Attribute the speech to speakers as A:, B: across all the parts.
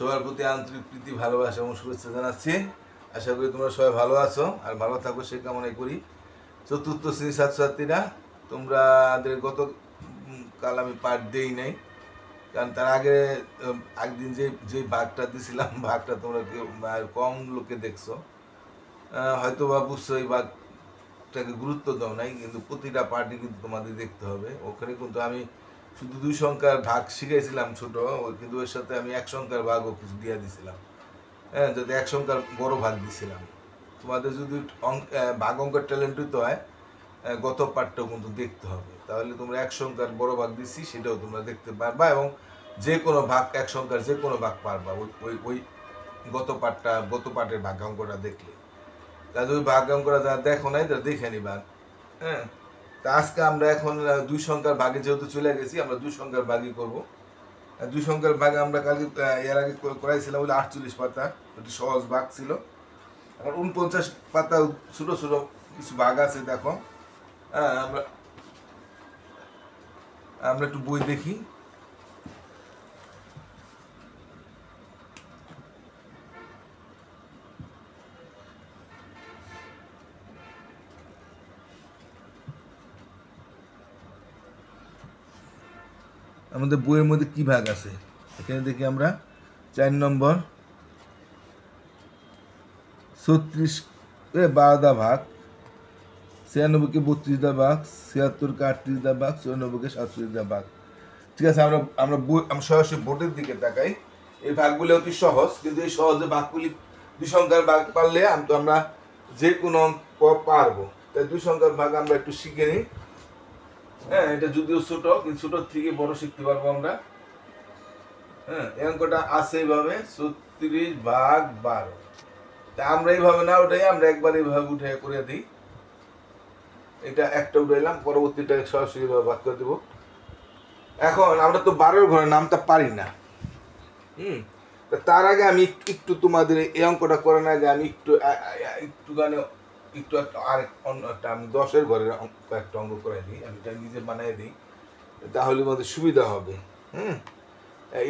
A: সবার প্রতি আন্তরিক প্রীতি ভালোবাসা এবং শুভেচ্ছা জানাচ্ছি। আশা করি তোমরা সবাই ভালো আছো আর ভালো থাকো সে কামনাই করি। চতুর্থ শ্রেণীর ছাত্রছাত্রীরা, তোমাদের গত কাল আমি পাঠ দেই নাই, কারণ তার আগে একদিন যে ভাগটা দিছিলাম ভাগটা তোমরা কেউ কম লোকে দেখছো, হয়তো বা বুঝছো এই ভাগটাকে গুরুত্ব দাও নাই, কিন্তু প্রতিটা পার্টি কিন্তু তোমাদের দেখতে হবে। ওখানে কিন্তু আমি শুধু 2 সংখ্যার ভাগ শিখাইছিলাম ছোট, কিন্তু ওর সাথে আমি 1 সংখ্যার ভাগও কিছু দিয়ে দিছিলাম। হ্যাঁ, যদি 1 সংখ্যার বড় ভাগ দিছিলাম। তোমাদের যদি ভাগ অঙ্কের ট্যালেন্ট হইতে হয়, গত পাঠটাও কিন্তু দেখতে হবে, তাহলে তোমরা 1 সংখ্যার বড় ভাগ দিচ্ছি সেটাও তোমরা দেখতে পারবা, এবং যে কোনো ভাগ 1 সংখ্যার যে কোনো ভাগ পারবা ওই গত পাঠের ভাগ অঙ্কটা দেখলে। তাহলে ওই ভাগ অঙ্কটা যারা দেখো নাই তারা দেখে নিবা। হ্যাঁ, তা আজকে আমরা এখন 2 সংখ্যার ভাগে যেহেতু চলে গেছি, আমরা 2 সংখ্যার ভাগই করবো। 2 সংখ্যার ভাগে আমরা কালকে এর আগে করাইছিলাম ওই 48 পাতা, একটি সহজ ভাগ ছিল। এখন 49 পাতা ছোটো ছোটো কিছু ভাগ আছে, দেখো। হ্যাঁ, আমরা একটু বই দেখি। আমাদের বইয়ের মধ্যে কি ভাগ আছে এখানে দেখি আমরা। 4 নম্বর 36 12 ভাগ, 96-কে 32 ভাগ, 76-কে 38 ভাগ, 94-কে 47 ভাগ। ঠিক আছে, আমরা সরাসরি বোর্ডের দিকে তাকাই। এই ভাগগুলো অতি সহজ, কিন্তু এই সহজে ভাগগুলি 2 সংখ্যার ভাগ পারলে আমরা যে কোনো অঙ্ক পারবো। তাই 2 সংখ্যার ভাগ আমরা একটু শিখে নিই। হ্যাঁ, এটা যদিও ছোট, কিন্তু ছোট থেকে বড় শিখতে পারবো আমরা। হ্যাঁ, এই অঙ্কটা আছে এইভাবে 36 ভাগ 12। তা আমরা এইভাবে না উঠাই, আমরা একবার এইভাবে উঠে করে দিই। এটা একটা উঠাইলাম, পরবর্তীটা সরাসরি ভাগ করে দেবো। এখন আমরা তো 12 ঘরের নামটা পারি না। তার আগে আমি একটু তোমাদের এই অঙ্কটা করার আগে আমি আমি 10-এর ঘরের একটা অঙ্ক করাই দিই, আমি এটা নিজে বানাই দিই, তাহলে আমাদের সুবিধা হবে।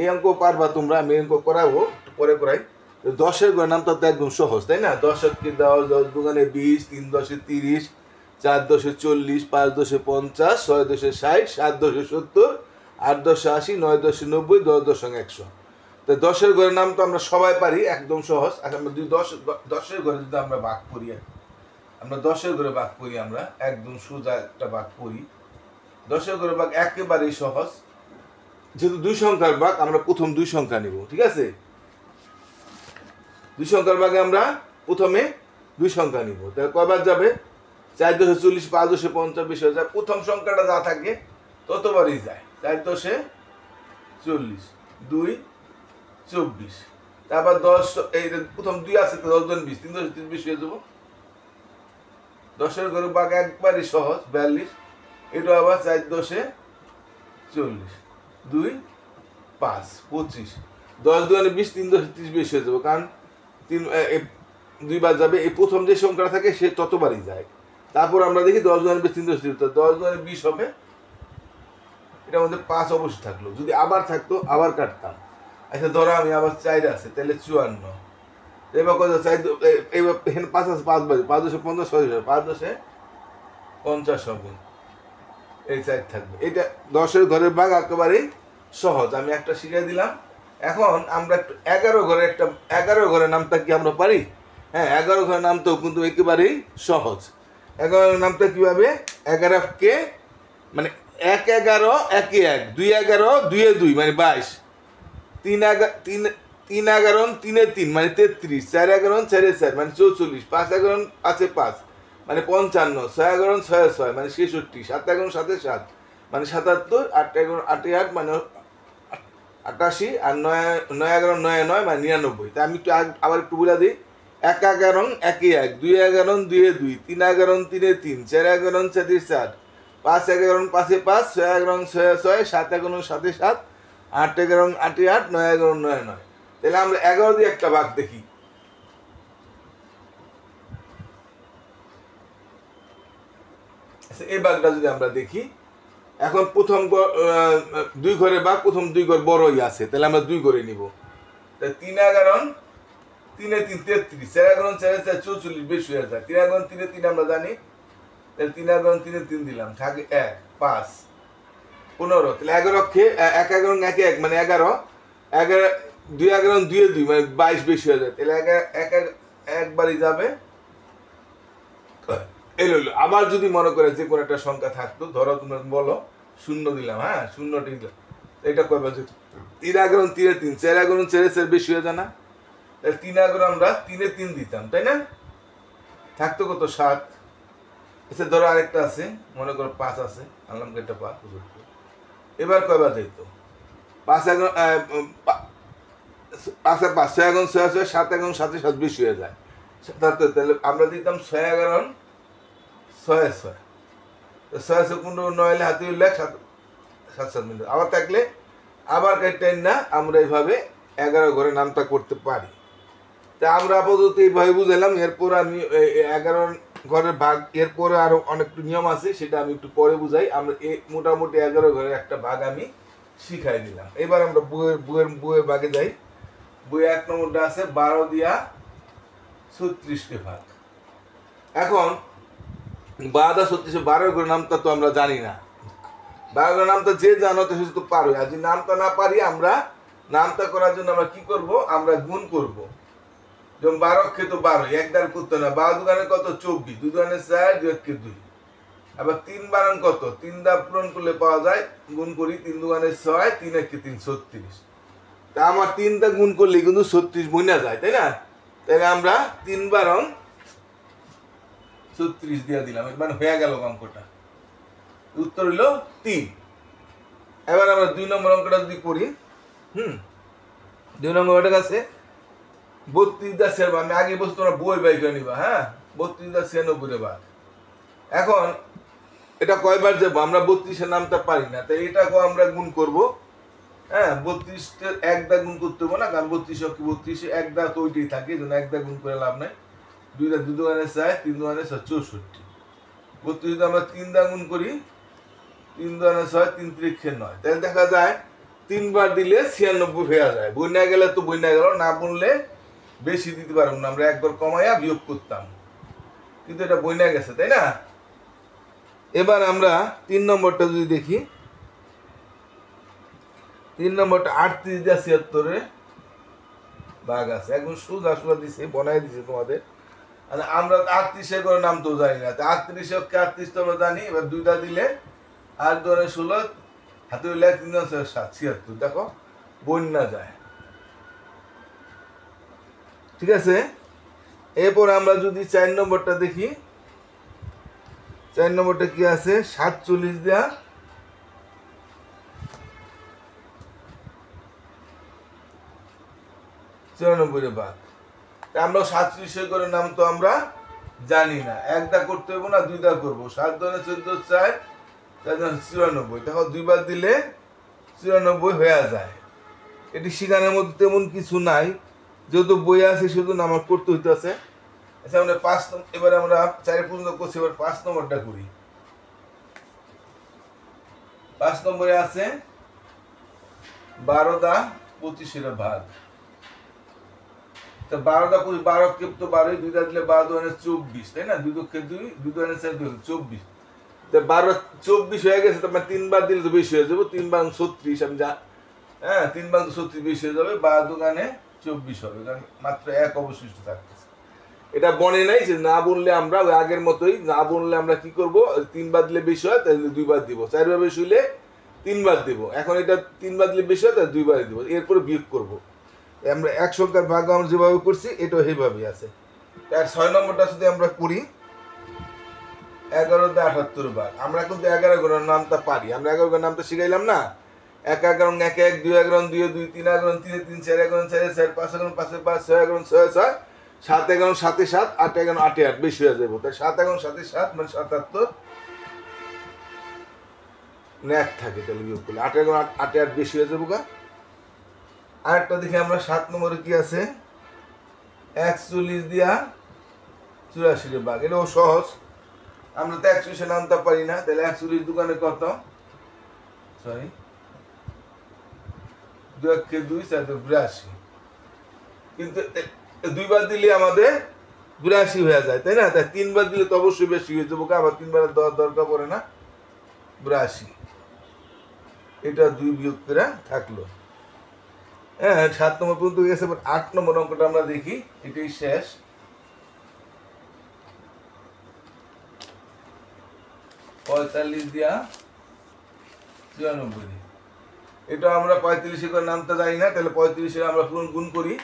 A: এই অঙ্ক পারবা তোমরা, আমি অঙ্ক করাবো পরে করাই। 10-এর ঘরের নামটা তো একদম সহজ, তাই না? 10-কে 10, 10 দুগুণে 20, 3 10-এ 30, 4 10-এ 40, 5 10-এ 50, 6 10-এ 60, 7 10-এ 70, 8 10-এ 80, 9 10-এ 90, 10 10-এ 100। তো 10-এর ঘরের নাম তো আমরা সবাই পারি, একদম সহজ। আর আমরা 10-এর ঘরে যদি আমরা ভাগ করি, আমরা 10-এর ঘরে ভাগ করি, আমরা একদম সোজা একটা ভাগ করি। 10-এর ঘরে ভাগ একেবারেই সহজ, যেহেতু 2 সংখ্যার ভাগ আমরা প্রথম 2 সংখ্যা নিব। ঠিক আছে, 2 সংখ্যার ভাগে আমরা প্রথমে 2 সংখ্যা নিব। তাহলে কয়বার যাবে? 4 10-এ 40, 5 10-এ 50, 20 হয়ে যায়। প্রথম সংখ্যাটা যা থাকে ততবারই যায়। 4 10-এ 40, 2 24, তারপর 10, এই প্রথম 2 আছে তো 10 10 20, 3 10 30 20 হয়ে যাবো। 10-এর ঘরে ভাগ একবারই সহজ, 42। এটা আবার 4 10-এ 40, 2 5 25, 10 2 20, 3 10 30 20 হয়ে যাবো, কারণ 2 বার যাবে। এই প্রথম যে সংখ্যাটা থাকে সে ততবারই যায়। তারপর আমরা দেখি 10 2 20, 3 10 30, 10 2 20 হবে। এটার মধ্যে 5 অবশ্যই থাকলো, যদি আবার থাকতো আবার কাটতাম। আচ্ছা, ধরো আমি আবার 4 আছে, তাহলে 54। এবার কত? 4 এইবার 5 আছে, 5 বাজে, 5 10-এ 50, 6 5 10-এ 50 হবে। এই 4 থাকবে। এটা 10-এর ঘরের ভাগ একেবারেই সহজ, আমি একটা শিখিয়ে দিলাম। এখন আমরা একটু 11 ঘরের নামটা কি আমরা পারি? হ্যাঁ, 11 ঘরের নামটাও কিন্তু একেবারেই সহজ। 11 নামটা কিভাবে? 11-কে মানে 1 11 1 1, 2 11 2 2 মানে 22, 3 11 3 3 মানে 33, 4 11 4 4 মানে 44, 5 11 5 5 মানে 55, 6 11 6 6 মানে 66, 7 11 7 7 মানে 77, 8 11 8 8 মানে 88, আর 9 11 9 9 মানে 99। তাই আমি একটু আবার একটু বলে দিই। 1 11 1 1, 2 11 2 2, 3 11 3 3, 4 11 4 4, 5 11 5 5, 6 11 6 6, 7 11 7 7, 8 11 8 8, 9 11 9 9। তাহলে আমরা 11 দিয়ে একটা ভাগ দেখি। এই ভাগটা যদি আমরা দেখি, এখন প্রথম 2 ঘরে ভাগ, প্রথম 2 ঘর বড়ই আছে, তাহলে আমরা 2 ঘরে নিব। 3 11 3 3 33, 4 11 4 4 44 বেশি হয়ে যায়। 3 11 3 3 আমরা জানি, তাহলে 3 11 3 3 দিলাম, থাকে 1 5 15, তাহলে 11 কে 1 11 1 1 মানে 11, 11 2 11 2 2 মানে 22 বেশি হয়ে যায়, তাহলে 1 একবারই যাবে। এলো আবার যদি মনে করে যে কোনো একটা সংখ্যা থাকতো, ধরো তুমি বলো 0 দিলাম, হ্যাঁ 0 দিলাম, এটা কয়বার যেত? 3 11 3 3, 4 11 4 4 বেশি হয়ে যায় না? তাহলে 3 11 আমরা 3 3 দিতাম, তাই না? থাকতো কত? 7। আচ্ছা ধরো আরেকটা আছে, মনে করো 5 আছে, আনলাম এটা 5, এবার কয়বার যেত? 5 11 5 5 6 11 6 6, 7 11 7 7 বেশি হয়ে যায়। তাহলে আমরা দিতাম 6 11 6 6, 6 6 15 9 হলে হাতে উল্লেখ 7 7 7 মিনিট আবার থাকলে আবার কাইটেন না, আমরা এইভাবে 11 ঘরে নামটা করতে পারি। তা আমরা আপাতত এইভাবে বুঝাইলাম। এরপর আমি 11 ঘরের ভাগ, এরপরে আরো অনেক নিয়ম আছে, সেটা আমি একটু পরে বুঝাই। আমরা মোটামুটি 11 ঘরের একটা ভাগ আমি শিখাই দিলাম। এবার আমরা বইয়ের ভাগে যাই। বইয়ে 1 নম্বরটা আছে 12 দিয়া 36 কে ভাগ। এখন 12 36 12 ঘরের নামটা তো আমরা জানি না। 12 ঘরের নামটা যে জানো তো সে তো পারো, আর যদি নামটা না পারি, আমরা নামটা করার জন্য আমরা কি করব? আমরা গুণ করব। যেমন 12 কে তো 12, এক দ্বার করতে না, 12 দুগানে কত? 24, 2 দুগানে 4, 2 কে 2। আবার 3 বারান কত? 3 দা পূরণ করলে পাওয়া যায়, গুণ করি, 3 দুগানে 6, 3 কে 3 36। তা আমার 3 দা গুণ করলে কিন্তু 36 বইনা যায়, তাই না? তাহলে আমরা 3 বারং 36 দিয়ে দিলাম, মানে হয়ে গেল অঙ্কটা। উত্তর হইল 3। এবার আমরা 2 নম্বর অঙ্কটা যদি করি, 2 নম্বর অঙ্কটা আছে 32 দা 96, আমি আগে বলছি তোমরা বই বাই করে নিবা, হ্যাঁ 32 দা 96 ভাগ। এখন এটা কয়বার যাবো? আমরা 32 এর নামটা পারি না, তাই এটাকে আমরা গুণ করব। হ্যাঁ 32 কে 1 দা গুণ করতে হবে না, কারণ 32 কি 32 1 দা তো ওইটাই থাকে, এজন্য 1 দা গুণ করে লাভ নাই। 2 দা 2 দুগানে 4, 3 দুগানে 6 64। 32 যদি আমরা 3 দা গুণ করি, 3 দুগানে 6, 3 3 9, তাহলে দেখা যায় 3 বার দিলে 96 হয়ে যায়। বইনা গেলে তো বইনা গেল, না বললে বেশি দিতে পারবো না, আমরা একবার কমাইয়া বিয়োগ করতাম, কিন্তু এটা বইনা গেছে, তাই না? এবার আমরা 3 নম্বরটা যদি দেখি, 3 নম্বরটা 38 দিয়া 76 ভাগ আছে। একদম সোজা সোজা দিছে, বনাই দিছে তোমাদের। মানে আমরা 38 এর করে নাম তো জানি না, 38 কে 38 তো আমরা জানি। এবার 2টা দিলে 8 2 16, হাতে উল্লে 3 7 76, দেখো বন্যা যায়। ঠিক আছে, এরপর আমরা যদি 4 নম্বরটা দেখি, 4 নম্বরটা কি আছে? 47 দেয়া 94 ভাগ। আমরা 37 করে নাম তো আমরা জানি না, 1 দা করতে হবে না, 2 দা করবো। 7 2 14, 4 4 94, দেখো 2 বার দিলে 94 হয়ে যায়। এটি শিখানোর মধ্যে তেমন কিছু নাই, যেহেতু বই আছে শুধু নামাজ পড়তে হইতেছে। আচ্ছা আমরা 5 এবার আমরা 4 পর্যন্ত করছি, এবার 5 নম্বরটা করি। 5 নম্বরে আছে 12 দা 25 ভাগ। তো 12 দা 25, 12 কে তো 12, 2 দা দিলে 12 2 24, তাই না? 2 কে 2, 2 2 4 24। তো 12 24 হয়ে গেছে, তার মানে 3 বার দিলে তো বেশি হয়ে যাবে, 3 বার 36, আমি যা, হ্যাঁ 3 বার 36 বেশি হয়ে যাবে, 12 দুগানে 24 হবে, কারণ মাত্র 1 অবশিষ্ট থাকতেছে। এটা বনে নাই যে না বললে আমরা ওই আগের মতোই, না বললে আমরা কি করব? 3 বার দিলে বেশি হয় তাহলে 2 বার দিব, 4 বার বেশি হলে 3 বার দিব। এখন এটা 3 বার দিলে বেশি হয় তাহলে 2 বার দিব, এরপরে বিয়োগ করব। আমরা এক সংখ্যার ভাগ আমরা যেভাবে করছি এটাও সেইভাবেই আছে। আর 6 নম্বরটা যদি আমরা করি, 11 দা 78 ভাগ। আমরা কিন্তু 11 ঘরের নামটা পারি, আমরা 11 ঘরের নামটা শিখাইলাম না। 1 11 1 1, 2 11 2 2, 3 11 3 3, 4 11 4 4, 5 11 5 5, 6 11 6 6, 7 11 7 7, 8 11 8 8 বেশি হয়ে যাবে। তাই 7 11 7 7 মানে 77 ন্যাক থাকে, তাহলে বিয়োগ করলে 8 11 8 8 বেশি হয়ে যাবো। আরেকটা দেখি আমরা 7 নম্বরে কি আছে, 41 দিয়া 84 ভাগ। এটাও সহজ, আমরা তো 140 নামটা পারি না, তাহলে 41 দোকানে কত? সরি 2 কে 2 4 82, কিন্তু দুইবার দিলে আমাদের 82 হয়ে যায়, তাই না? তাই 3বার দিলে তো অবশ্যই বেশি হয়ে যাবো, আবার 3বার দেওয়ার দরকার পড়ে না। 82 এটা 2 বিয়োগ করে থাকলো। হ্যাঁ, 7 নম্বর পর্যন্ত গেছে। 8 নম্বর অঙ্কটা আমরা দেখি, এটাই শেষ। 45 দিয়া 94, এটা আমরা 35 করে নামতে যাই না, তাহলে 35 আমরা গুণ করি।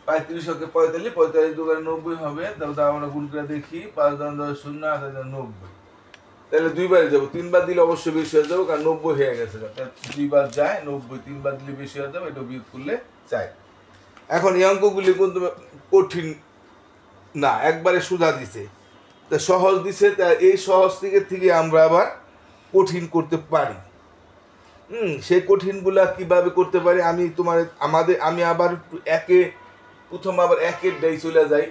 A: 35 কে 45, 45 দুগুণে 90 হবে। তাহলে আমরা গুণ করে দেখি, 5 10 0 8 90। তাহলে দুইবারে যাবো, 3বার দিলে অবশ্যই বেশি হয়ে যাবে, কারণ 90 হয়ে গেছে। দুইবার যায় 90, 3বার দিলে বেশি হয়ে যাবে, এটা বিয়োগ করলে চাই। এখন এই অঙ্কগুলি কিন্তু কঠিন না, একবারে সোজা দিছে, তা সহজ দিছে। তা এই সহজ থেকে আমরা আবার কঠিন করতে পারি। সেই কঠিনগুলা কিভাবে করতে পারি আমি আবার প্রথম আবার একের ডাই চলে যাই।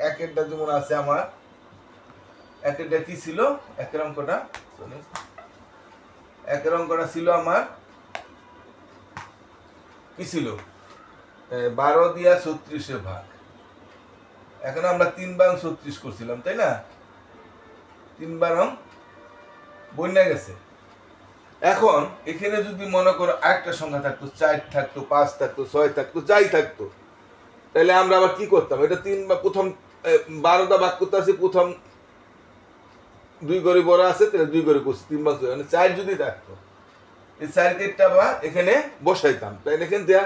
A: একেরটা যেমন আছে আমার, একেরটা কি ছিল, একের অঙ্কটা ছিল আমার কি ছিল, 12 দিয়া 36 ভাগ। এখন আমরা 3 বার 36 করছিলাম, তাই না? 3 বার বন্যা গেছে। এখন এখানে যদি মনে করো আরেকটা সংখ্যা থাকতো, 4 থাকতো, 5 থাকতো, 6 থাকতো, যাই থাকতো, তাহলে আমরা আবার কি করতাম? এটা 3 বা প্রথম 12টা ভাগ করতে আছে, প্রথম 2 ঘরে বড় আছে, তাহলে 2 ঘরে করছি, 3 ভাগ, মানে 4 যদি থাকতো, এই 4 কেটটা বা এখানে বসাইতাম। তাই এখানে দেয়া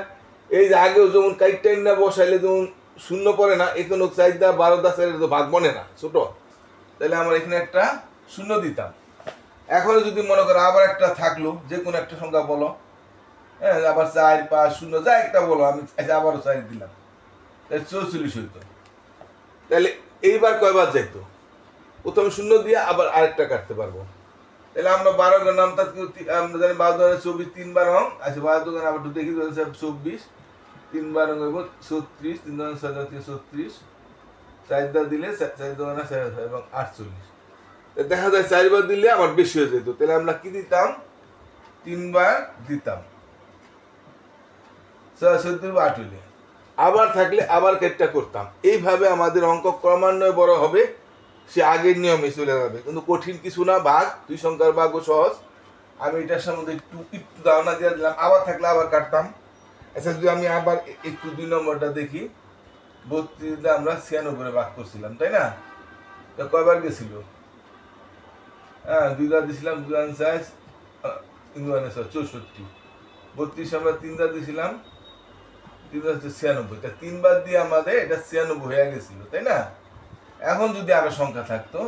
A: এই যে আগেও যেমন কাইটটাইন না বসাইলে যেমন শূন্য পড়ে না, এখানে 4 দা 12 4 ভাগ বনে না ছোট, তাহলে আমরা এখানে একটা শূন্য দিতাম। এখন যদি মনে করো আবার একটা থাকলো, যে কোনো একটা সংখ্যা বলো, হ্যাঁ, আবার 4 5 0 যা একটা বলো, আমি আবারও 4 দিলাম, তাহলে 44 হইতো। তাহলে এইবার কয়বার যাইতো? প্রথমে শূন্য দিয়ে আবার আরেকটা কাটতে পারবো। তাহলে আমরা 12 এর নামটা আমরা জানি 12 24, 3 বার আচ্ছা 12 দোকানে আবার দেখি 24, 3 বার হইব 36, 3 দোকানে 36, 4 দা দিলে 4 দোকানে 4 এবং 48। দেখা যায় 4 বার দিলে আবার বেশি হয়ে যেত, তাহলে আমরা কি দিতাম? 3 বার দিতাম, 14 8 হইলে আবার থাকলে আবার কেটটা করতাম। এইভাবে আমাদের অঙ্ক ক্রমান্বয়ে বড় হবে, সে আগের নিয়মে চলে যাবে। কিন্তু কঠিন কিছু না, ভাগ, 2 সংখ্যার ভাগও সহজ। আমি এটার সম্বন্ধে একটু ধারণা দিয়ে দিলাম। আবার থাকলে আবার কাটতাম। আচ্ছা, যদি আমি আবার একটু 2 নম্বরটা দেখি, 32 আমরা 96 ভাগ করছিলাম, তাই না? তো কয়বার গেছিল? হ্যাঁ, 2 বার দিছিলাম, 2 4 64। 32 আমরা 3 বার দিছিলাম, 3 বার 96। তা 3 বার দিয়ে আমাদের এটা 96 হয়ে গেছিল, তাই না? এখন যদি আরো সংখ্যা থাকতো,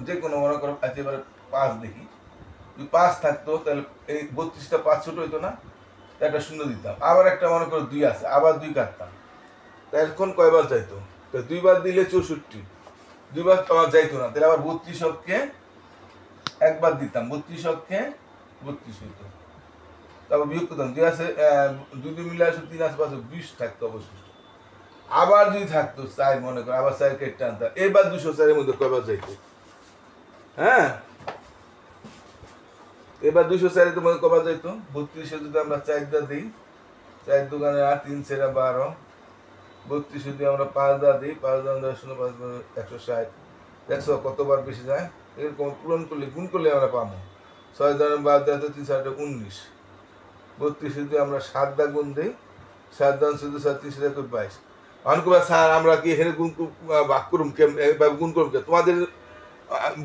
A: যে কোনো মনে করো একেবারে 5 দেখি, যদি 5 থাকতো তাহলে এই 32টা 5 ছোট হইতো না, একটা শূন্য দিতাম। আবার একটা মনে করো 2 আছে, আবার 2 কাটতাম, তাই এখন কয়বার যাইতো? তো 2 বার দিলে 64, 2 বার আবার যাইতো না, তাহলে আবার 32 কে একবার দিতাম, 32 কে 32 হইতো। তারপর বিয়োগ করতাম, 2 আছে 2 মিলে আসে 3 আছে 5, 20 থাকতো অবশিষ্ট। আবার যদি থাকতো 4 মনে করো, আবার 4 কেটে আনতাম, এবার 204 এর মধ্যে কয়বার যাইতো? হ্যাঁ, এবার 204 এর মধ্যে কয়বার যাইতো? 32 যদি আমরা 4 দা দিই, 4 দোকানে 8, 3 4 12, 32 যদি আমরা 5 দা দিই, 5 দা 10 0 5 160। দেখছো কতবার বেশি যায়? এরকম পূরণ করলে, গুণ করলে আমরা পাবো। 6 দা 12 দা 3 4 19। 32 যদি আমরা 7 দা গুণ দিই, 7 দা শুধু 7 3 4 22। অনেকবার স্যার আমরা কি এখানে গুণ ভাগ করুম কেমন, গুণ করুম কে? তোমাদের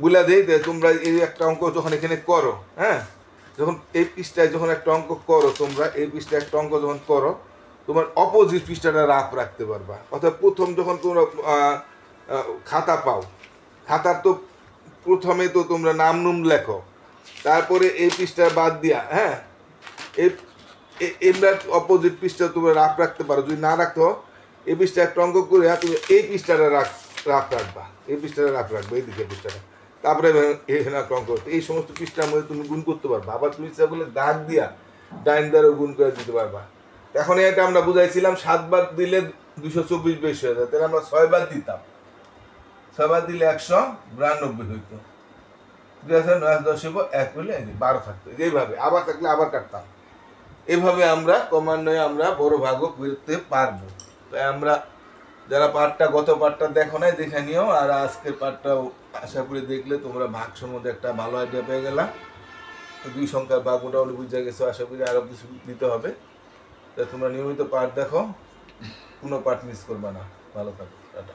A: বলে দেই যে তোমরা এই একটা অঙ্ক যখন এখানে করো, হ্যাঁ, যখন এই পৃষ্ঠায় যখন একটা অঙ্ক করো, তোমরা এই পৃষ্ঠায় একটা অঙ্ক যখন করো, তোমার অপোজিট পৃষ্ঠাটা রাফ রাখতে পারবা। অর্থাৎ প্রথম যখন তোমরা খাতা পাও, খাতার তো প্রথমে তো তোমরা নাম লেখো, তারপরে এই পৃষ্ঠা বাদ দিয়া, হ্যাঁ, এমরা অপোজিট পৃষ্ঠা তোমরা রাফ রাখতে পারো। যদি না রাখতো, এই পৃষ্ঠা একটা অঙ্ক করে তুমি এই পৃষ্ঠাটা রাফ রাখবা, এই পৃষ্ঠাটা রাফ রাখবে, এইদিকে পৃষ্ঠাটা, তারপরে এখানে একটা অঙ্ক করতে, এই সমস্ত পৃষ্ঠার মধ্যে তুমি গুণ করতে পারবা। আবার তুমি ইচ্ছা করলে দাগ দিয়া ডাইন দ্বারাও গুণ করে দিতে পারবা। এখন এটা আমরা বুঝাইছিলাম 7 বার দিলে 224 বেশি হয়ে যায়, তাহলে আমরা 6 বার দিতাম, 6 বার দিলে 192 হইতো। 9 10 1 হলে 12 থাকতো। এইভাবে আবার থাকলে আবার কাটতাম। এভাবে আমরা ক্রমান্বয়ে আমরা বড় ভাগও করতে পারবো। তাই আমরা যারা পার্টটা গত পার্টটা দেখো নাই দেখে নিও, আর আজকের পার্টটাও আশা করি দেখলে তোমরা ভাগ সম্বন্ধে একটা ভালো আইডিয়া পেয়ে গেলা। 2 সংখ্যার ভাগ মোটামুটি বুঝে গেছো, আশা করি আরও কিছু দিতে হবে। তাই তোমরা নিয়মিত পার্ট দেখো, কোনো পার্ট মিস করবে না। ভালো থাকো, টাটা।